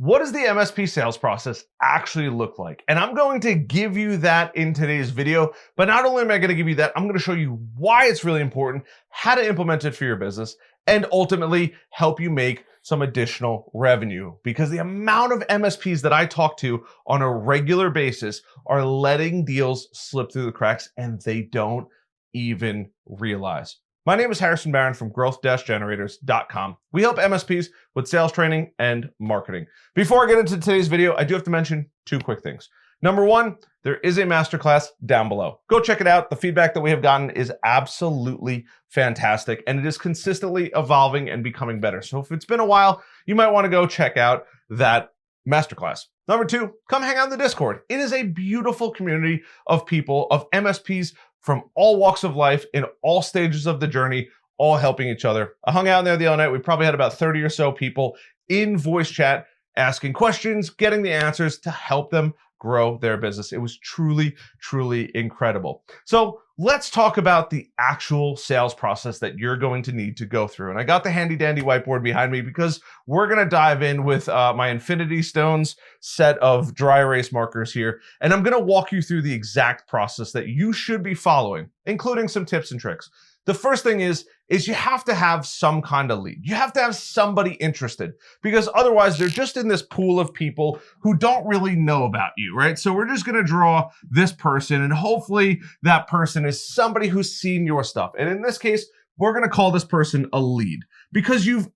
what does the MSP sales process actually look like? And I'm going to give you that in today's video, but not only am I going to give you that, I'm going to show you why it's really important, how to implement it for your business, and ultimately help you make some additional revenue. Because the amount of MSPs that I talk to on a regular basis are letting deals slip through the cracks and they don't even realize. My name is Harrison Barron from growth-generators.com. We help MSPs with sales training and marketing. Before I get into today's video, I do have to mention two quick things. Number one, there is a masterclass down below. Go check it out. The feedback that we have gotten is absolutely fantastic, and it is consistently evolving and becoming better. So if it's been a while, you might want to go check out that masterclass. Number two, come hang out in the Discord. It is a beautiful community of people, of MSPs from all walks of life, in all stages of the journey, all helping each other. I hung out in there the other night. We probably had about 30 or so people in voice chat asking questions, getting the answers to help them grow their business. It was truly, truly incredible. So let's talk about the actual sales process that you're going to need to go through. And I got the handy dandy whiteboard behind me because we're going to dive in with my Infinity Stones set of dry erase markers here. And I'm going to walk you through the exact process that you should be following, including some tips and tricks. The first thing is you have to have some kind of lead. You have to have somebody interested, because otherwise they're just in this pool of people who don't really know about you, right? So we're just going to draw this person, and hopefully that person is somebody who's seen your stuff. And in this case, we're going to call this person a lead because you've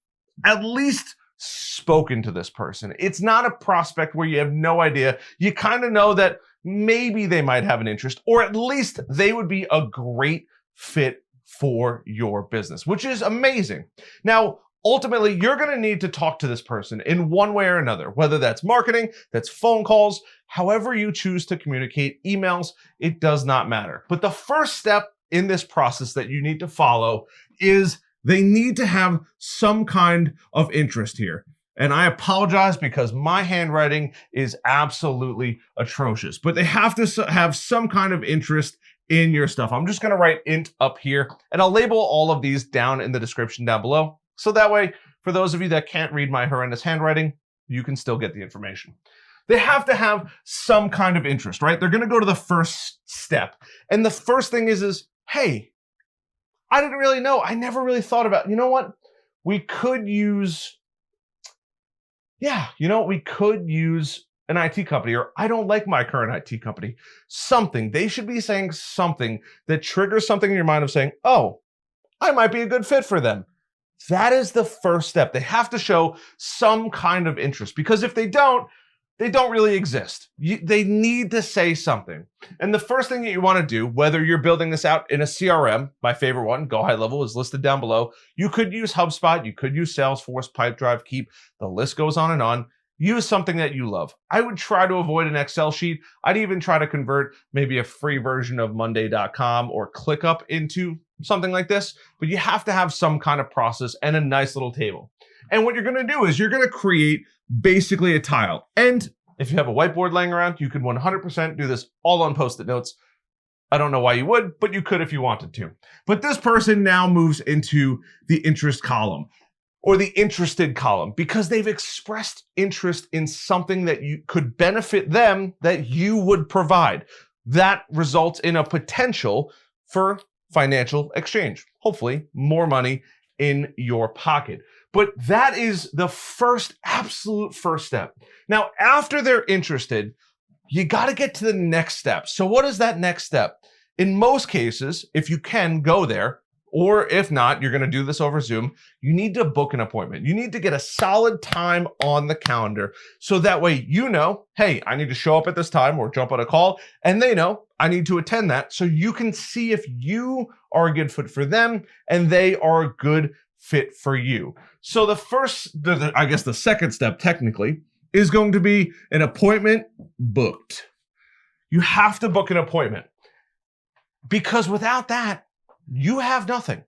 at least spoken to this person. It's not a prospect where you have no idea. You kind of know that maybe they might have an interest, or at least they would be a great fit for your business, which is amazing. Now, ultimately, you're going to need to talk to this person in one way or another, whether that's marketing, that's phone calls, however you choose to communicate, emails, it does not matter. But the first step in this process that you need to follow is they need to have some kind of interest here. And I apologize because my handwriting is absolutely atrocious, but they have to have some kind of interest in your stuff. I'm just going to write int up here, and I'll label all of these down in the description down below. So that way, for those of you that can't read my horrendous handwriting, you can still get the information. They have to have some kind of interest, right? They're going to go to the first step. And the first thing is, hey, I didn't really know. I never really thought about, you know what? We could use an IT company, or I don't like my current IT company. Something. They should be saying something that triggers something in your mind of saying, oh, I might be a good fit for them. That is the first step. They have to show some kind of interest, because if they don't really exist. They need to say something. And the first thing that you want to do, whether you're building this out in a CRM, my favorite one, Go High Level, is listed down below. You could use HubSpot, you could use Salesforce, Pipedrive, Keep, the list goes on and on. Use something that you love. I would try to avoid an Excel sheet. I'd even try to convert maybe a free version of Monday.com or ClickUp into something like this, but you have to have some kind of process and a nice little table. And what you're going to do is you're going to create basically a tile. And if you have a whiteboard laying around, you can 100% do this all on Post-it notes. I don't know why you would, but you could if you wanted to. But this person now moves into the interest column, or the interested column, because they've expressed interest in something that you could benefit them, that you would provide. That results in a potential for financial exchange. Hopefully, more money in your pocket. But that is the absolute first step. Now, after they're interested, you got to get to the next step. So what is that next step? In most cases, if you can go there, or if not, you're going to do this over Zoom, you need to book an appointment. You need to get a solid time on the calendar. So that way, you know, hey, I need to show up at this time or jump on a call. And they know I need to attend that. So you can see if you are a good fit for them and they are a good fit for you. So the second step technically is going to be an appointment booked. You have to book an appointment, because without that, you have nothing.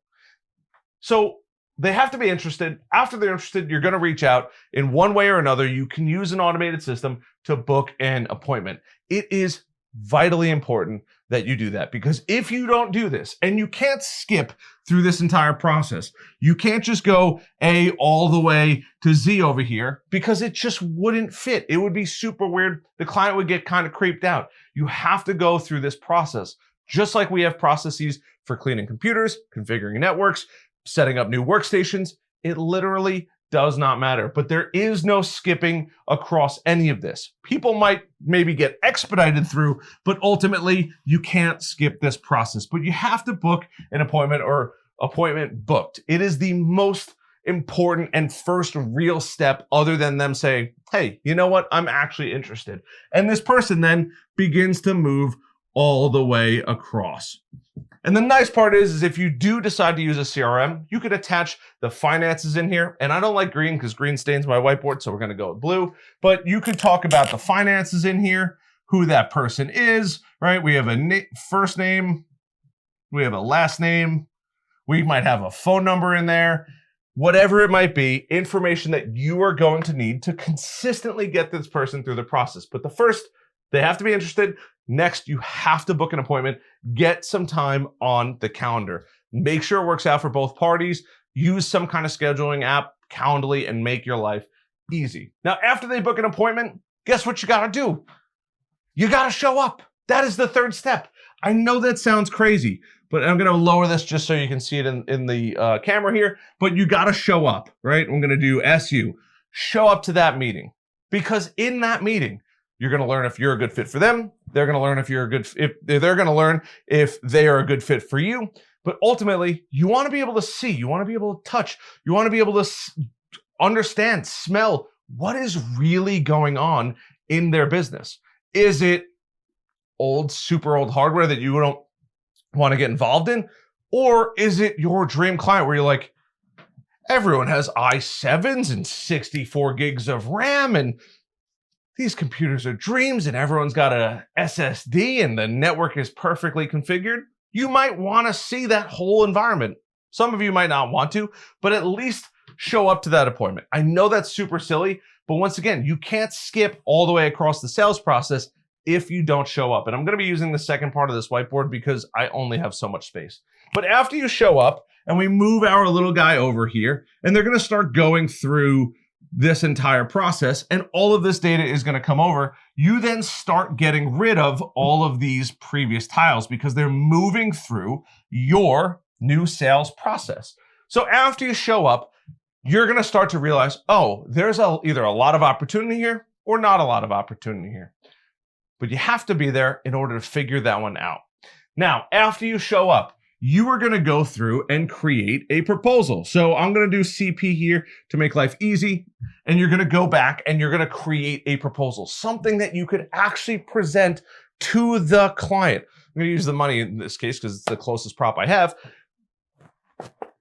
So they have to be interested. After they're interested, you're going to reach out in one way or another. You can use an automated system to book an appointment. It is vitally important that you do that, because if you don't do this, and you can't skip through this entire process, you can't just go A all the way to Z over here, because it just wouldn't fit. It would be super weird. The client would get kind of creeped out. You have to go through this process, just like we have processes for cleaning computers, configuring networks, setting up new workstations. It literally does not matter, but there is no skipping across any of this. People might maybe get expedited through, but ultimately you can't skip this process. But you have to book an appointment, or appointment booked. It is the most important and first real step, other than them saying, hey, you know what? I'm actually interested. And this person then begins to move all the way across. And the nice part is if you do decide to use a CRM, you could attach the finances in here. And I don't like green because green stains my whiteboard, so we're going to go with blue. But you could talk about the finances in here, who that person is, right? We have a first name, we have a last name, we might have a phone number in there. Whatever it might be, information that you are going to need to consistently get this person through the process. But the first, they have to be interested. Next, you have to book an appointment. Get some time on the calendar. Make sure it works out for both parties. Use some kind of scheduling app, Calendly, and make your life easy. Now, after they book an appointment, guess what you gotta do? You gotta show up. That is the third step. I know that sounds crazy, but I'm gonna lower this just so you can see it in the camera here, but you gotta show up, right? I'm gonna do SU. Show up to that meeting, because in that meeting, you're going to learn if you're a good fit for them. They're going to learn if you're a good, if they're going to learn if they are a good fit for you. But ultimately, you want to be able to see, you want to be able to touch, you want to be able to understand, smell what is really going on in their business. Is it old, super old hardware that you don't want to get involved in? Or is it your dream client where you're like, everyone has i7s and 64 gigs of RAM, and these computers are dreams, and everyone's got a SSD and the network is perfectly configured? You might want to see that whole environment. Some of you might not want to, but at least show up to that appointment. I know that's super silly, but once again, you can't skip all the way across the sales process if you don't show up. And I'm going to be using the second part of this whiteboard because I only have so much space. But after you show up, and we move our little guy over here, and they're going to start going through this entire process, and all of this data is going to come over, you then start getting rid of all of these previous tiles because they're moving through your new sales process. So after you show up, you're going to start to realize, oh, there's either a lot of opportunity here or not a lot of opportunity here. But you have to be there in order to figure that one out. Now, after you show up, you are going to go through and create a proposal. So I'm going to do CP here to make life easy. And you're going to go back and you're going to create a proposal, something that you could actually present to the client. I'm going to use the money in this case because it's the closest prop I have.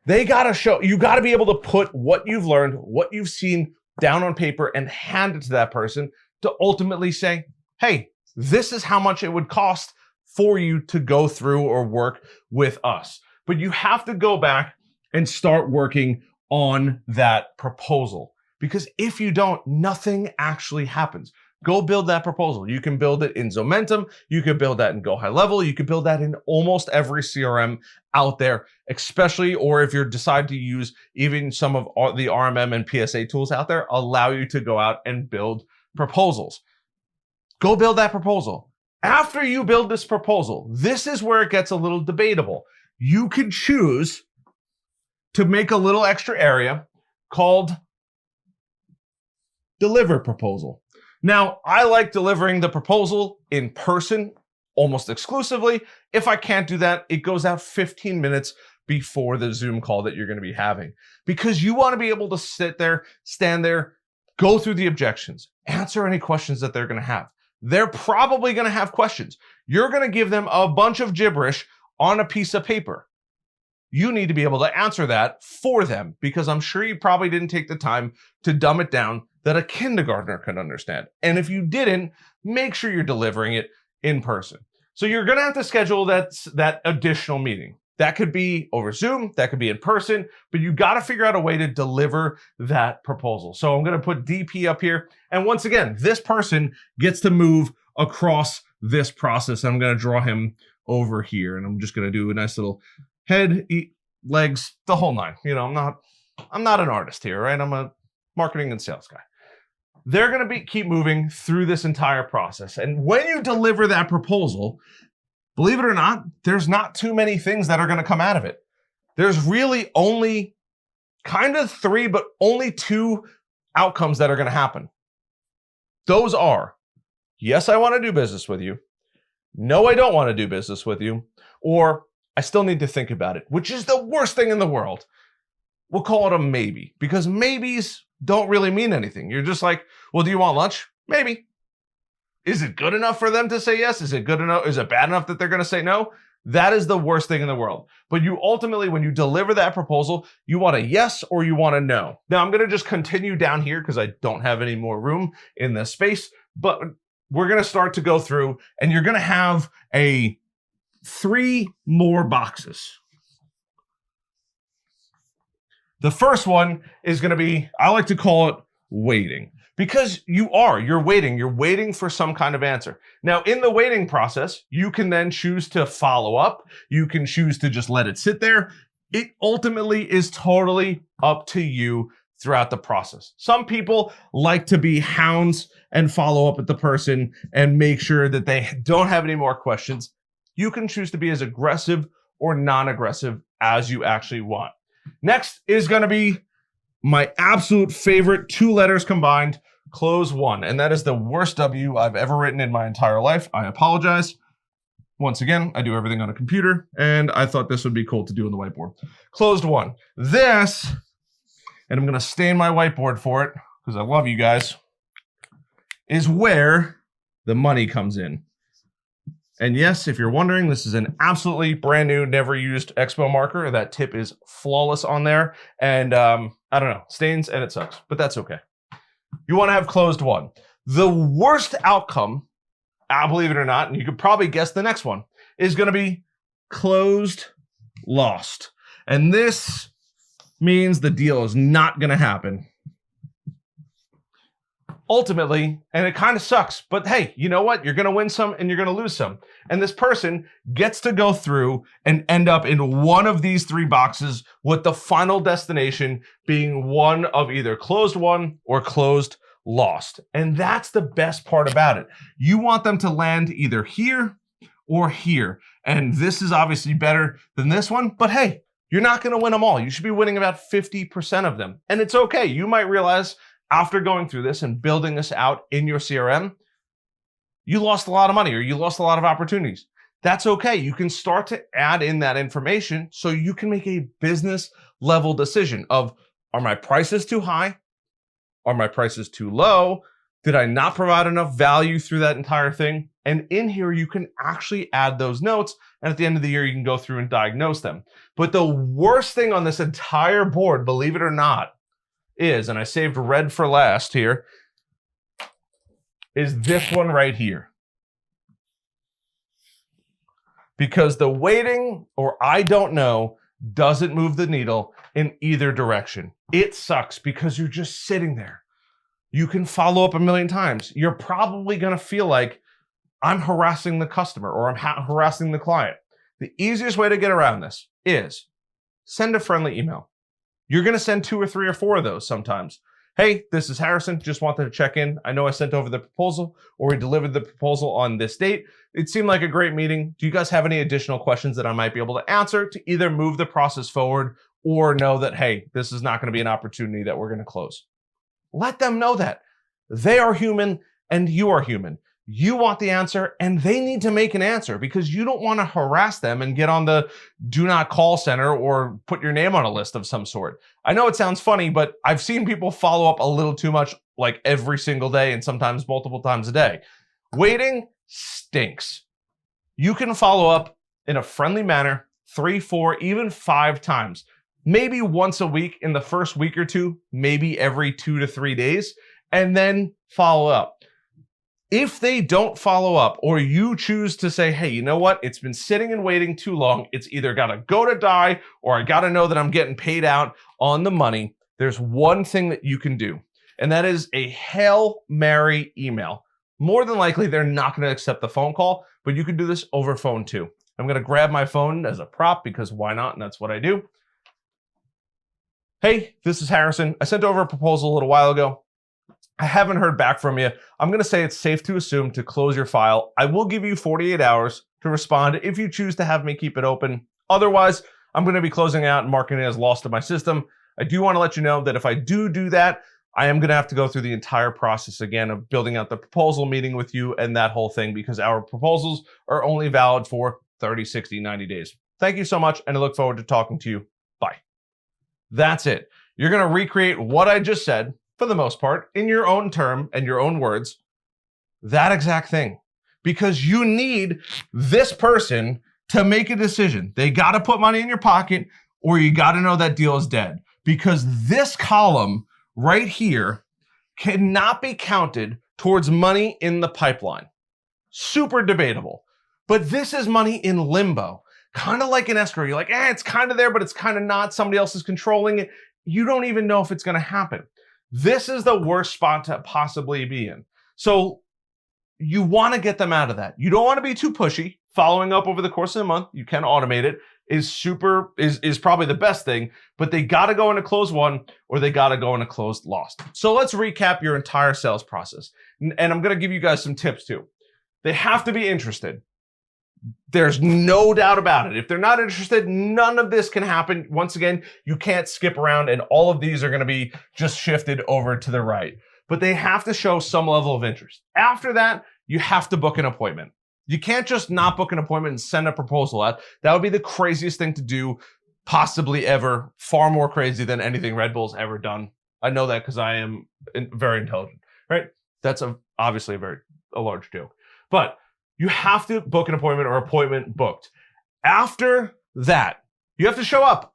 They got to show, you got to be able to put what you've learned, what you've seen down on paper and hand it to that person to ultimately say, hey, this is how much it would cost for you to go through or work with us. But you have to go back and start working on that proposal, because if you don't, nothing actually happens. Go build that proposal. You can build it in Zomentum. You can build that in Go High Level. You can build that in almost every CRM out there, especially, or if you decide to use even some of the RMM and PSA tools out there, allow you to go out and build proposals. Go build that proposal. After you build this proposal, this is where it gets a little debatable. You can choose to make a little extra area called Deliver Proposal. Now, I like delivering the proposal in person almost exclusively. If I can't do that, it goes out 15 minutes before the Zoom call that you're going to be having, because you want to be able to sit there, stand there, go through the objections, answer any questions that they're going to have. They're probably going to have questions. You're going to give them a bunch of gibberish on a piece of paper. You need to be able to answer that for them, because I'm sure you probably didn't take the time to dumb it down that a kindergartner can understand. And if you didn't, make sure you're delivering it in person. So you're going to have to schedule that additional meeting. That could be over Zoom, that could be in person, but you got to figure out a way to deliver that proposal. So I'm going to put DP up here. And once again, this person gets to move across this process. I'm going to draw him over here, and I'm just going to do a nice little head, legs, the whole nine. You know, I'm not an artist here, right? I'm a marketing and sales guy. They're going to keep moving through this entire process. And when you deliver that proposal, believe it or not, there's not too many things that are going to come out of it. There's really only kind of 3, but only 2 outcomes that are going to happen. Those are, yes, I want to do business with you. No, I don't want to do business with you. Or I still need to think about it, which is the worst thing in the world. We'll call it a maybe, because maybes don't really mean anything. You're just like, well, do you want lunch? Maybe. Is it good enough for them to say yes? Is it good enough? Is it bad enough that they're going to say no? That is the worst thing in the world. But you ultimately, when you deliver that proposal, you want a yes or you want a no. Now, I'm going to just continue down here because I don't have any more room in this space, but we're going to start to go through, and you're going to have 3 more boxes. The first one is going to be, I like to call it waiting, because you're waiting for some kind of answer. Now, in the waiting process, you can then choose to follow up. You can choose to just let it sit there. It ultimately is totally up to you throughout the process. Some people like to be hounds and follow up with the person and make sure that they don't have any more questions. You can choose to be as aggressive or non-aggressive as you actually want. Next is going to be my absolute favorite, 2 letters combined, close one. And that is the worst W I've ever written in my entire life. I apologize. Once again, I do everything on a computer, and I thought this would be cool to do on the whiteboard. Closed one. This, and I'm going to stain my whiteboard for it because I love you guys, is where the money comes in. And yes, if you're wondering, this is an absolutely brand new, never used Expo marker. That tip is flawless on there. And I don't know, stains and it sucks, but that's okay. You want to have closed one. The worst outcome, believe it or not, and you could probably guess the next one, is going to be closed lost. And this means the deal is not going to happen. Ultimately, and it kind of sucks, but hey, you know what? You're going to win some and you're going to lose some. And this person gets to go through and end up in one of these 3 boxes, with the final destination being one of either closed won or closed lost. And that's the best part about it. You want them to land either here or here. And this is obviously better than this one, but hey, you're not going to win them all. You should be winning about 50% of them. And it's okay. You might realize after going through this and building this out in your CRM, you lost a lot of money or you lost a lot of opportunities. That's okay. You can start to add in that information so you can make a business level decision of, are my prices too high? Are my prices too low? Did I not provide enough value through that entire thing? And in here, you can actually add those notes. And at the end of the year, you can go through and diagnose them. But the worst thing on this entire board, believe it or not, is, and I saved red for last here, is this one right here. Because the waiting or I don't know doesn't move the needle in either direction. It sucks because you're just sitting there. You can follow up a million times. You're probably going to feel like I'm harassing the customer or I'm harassing the client. The easiest way to get around this is send a friendly email. You're going to send 2 or 3 or 4 of those sometimes. Hey, this is Harrison. Just wanted to check in. I know I sent over the proposal, or we delivered the proposal on this date. It seemed like a great meeting. Do you guys have any additional questions that I might be able to answer to either move the process forward or know that, hey, this is not going to be an opportunity that we're going to close? Let them know that. They are human and you are human. You want the answer and they need to make an answer, because you don't want to harass them and get on the do not call center or put your name on a list of some sort. I know it sounds funny, but I've seen people follow up a little too much, like every single day and sometimes multiple times a day. Waiting stinks. You can follow up in a friendly manner 3, 4, even 5 times. Maybe once a week in the first week or 2, maybe every 2 to 3 days, and then follow up. If they don't follow up, or you choose to say, hey, you know what? It's been sitting and waiting too long. It's either got to go to die, or I got to know that I'm getting paid out on the money. There's one thing that you can do, and that is a Hail Mary email. more than likely they're not going to accept the phone call, but you can do this over phone too. I'm going to grab my phone as a prop because why not? And that's what I do. Hey, this is Harrison. I sent over a proposal a little while ago. I haven't heard back from you. I'm going to say it's safe to assume to close your file. I will give you 48 hours to respond if you choose to have me keep it open. Otherwise, I'm going to be closing out and marking it as lost to my system. I do want to let you know that if I do that, I am going to have to go through the entire process again of building out the proposal, meeting with you, and that whole thing, because our proposals are only valid for 30, 60, 90 days. Thank you so much, and I look forward to talking to you. Bye. That's it. You're going to recreate what I just said, for the most part, in your own term and your own words, that exact thing. Because you need this person to make a decision. They got to put money in your pocket, or you got to know that deal is dead. Because this column right here cannot be counted towards money in the pipeline. Super debatable. But this is money in limbo. Kind of like an escrow. You're like, it's kind of there, but it's kind of not. Somebody else is controlling it. You don't even know if it's going to happen. This is the worst spot to possibly be in. So you want to get them out of that. You don't want to be too pushy. Following up over the course of the month, you can automate it, is probably the best thing, but they got to go into closed won or they got to go into closed lost. So let's recap your entire sales process. And I'm going to give you guys some tips too. They have to be interested. There's no doubt about it. If they're not interested, none of this can happen. Once again, you can't skip around and all of these are going to be just shifted over to the right. But they have to show some level of interest. After that, you have to book an appointment. You can't just not book an appointment and send a proposal out. That would be the craziest thing to do possibly ever. Far more crazy than anything Red Bull's ever done. I know that because I am very intelligent, right? That's obviously a large joke. But you have to book an appointment or appointment booked. After that, you have to show up.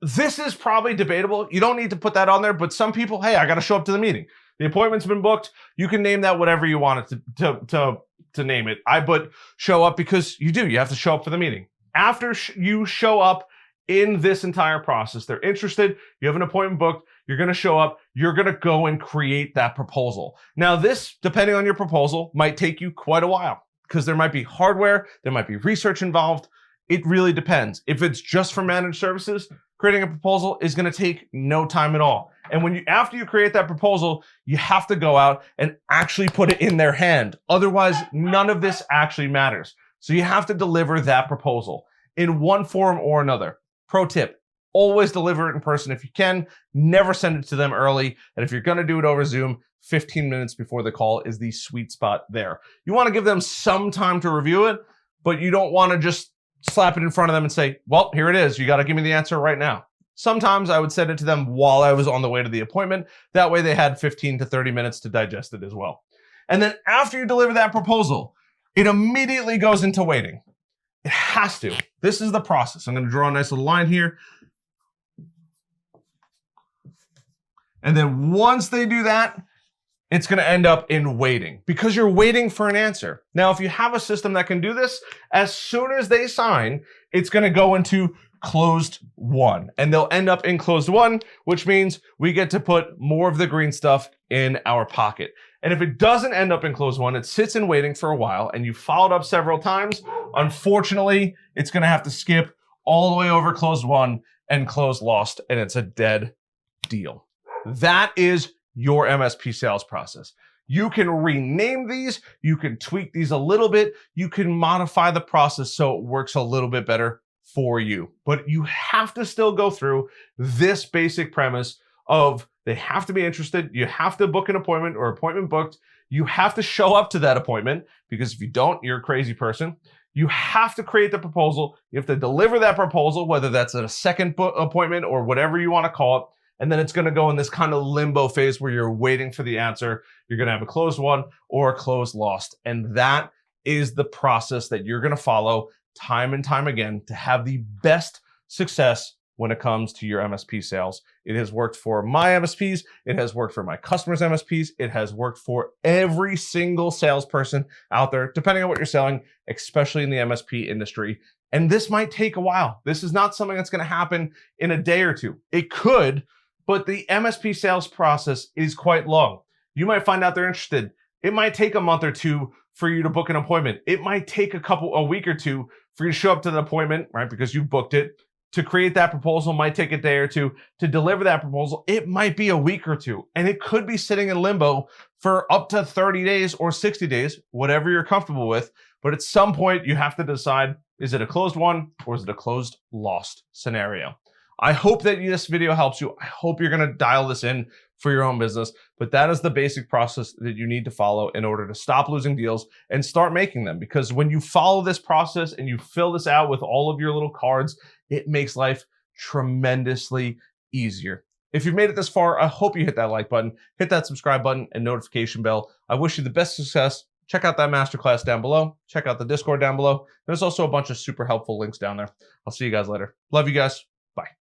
This is probably debatable. You don't need to put that on there, but some people, hey, I got to show up to the meeting. The appointment's been booked. You can name that whatever you want it to name it. I put show up because you do. You have to show up for the meeting. After you show up in this entire process, they're interested. You have an appointment booked. You're going to show up. You're going to go and create that proposal. Now, this, depending on your proposal, might take you quite a while because there might be hardware. There might be research involved. It really depends. If it's just for managed services, creating a proposal is going to take no time at all. And after you create that proposal, you have to go out and actually put it in their hand. Otherwise, none of this actually matters. So you have to deliver that proposal in one form or another. Pro tip, always deliver it in person if you can. Never send it to them early. And if you're going to do it over Zoom, 15 minutes before the call is the sweet spot there. You want to give them some time to review it, but you don't want to just slap it in front of them and say, well, here it is. You got to give me the answer right now. Sometimes I would send it to them while I was on the way to the appointment. That way they had 15 to 30 minutes to digest it as well. And then after you deliver that proposal, it immediately goes into waiting. It has to. This is the process. I'm going to draw a nice little line here. And then once they do that, it's going to end up in waiting because you're waiting for an answer. Now, if you have a system that can do this, as soon as they sign, it's going to go into closed won, and they'll end up in closed won, which means we get to put more of the green stuff in our pocket. And if it doesn't end up in closed won, it sits in waiting for a while, and you followed up several times. Unfortunately, it's going to have to skip all the way over closed won and closed lost, and it's a dead deal. That is your MSP sales process. You can rename these, you can tweak these a little bit, you can modify the process so it works a little bit better for you. But you have to still go through this basic premise of they have to be interested, you have to book an appointment or appointment booked, you have to show up to that appointment, because if you don't, you're a crazy person. You have to create the proposal, you have to deliver that proposal, whether that's a second appointment or whatever you want to call it. And then it's going to go in this kind of limbo phase where you're waiting for the answer. You're going to have a closed won or a closed lost. And that is the process that you're going to follow time and time again to have the best success when it comes to your MSP sales. It has worked for my MSPs. It has worked for my customers' MSPs. It has worked for every single salesperson out there, depending on what you're selling, especially in the MSP industry. And this might take a while. This is not something that's going to happen in a day or two. It could, but the MSP sales process is quite long. You might find out they're interested It might take a month or two for you to book an appointment. It might take a week or two for you to show up to the appointment, right? Because you booked it. To create that proposal might take a day or two. To deliver that proposal, it might be a week or two. And it could be sitting in limbo for up to 30 days or 60 days, whatever you're comfortable with. But at some point, you have to decide, is it a closed won or is it a closed lost scenario? I hope that this video helps you. I hope you're going to dial this in for your own business, but that is the basic process that you need to follow in order to stop losing deals and start making them. Because when you follow this process and you fill this out with all of your little cards, it makes life tremendously easier. If you've made it this far, I hope you hit that like button, hit that subscribe button and notification bell. I wish you the best success. Check out that masterclass down below. Check out the Discord down below. There's also a bunch of super helpful links down there. I'll see you guys later. Love you guys.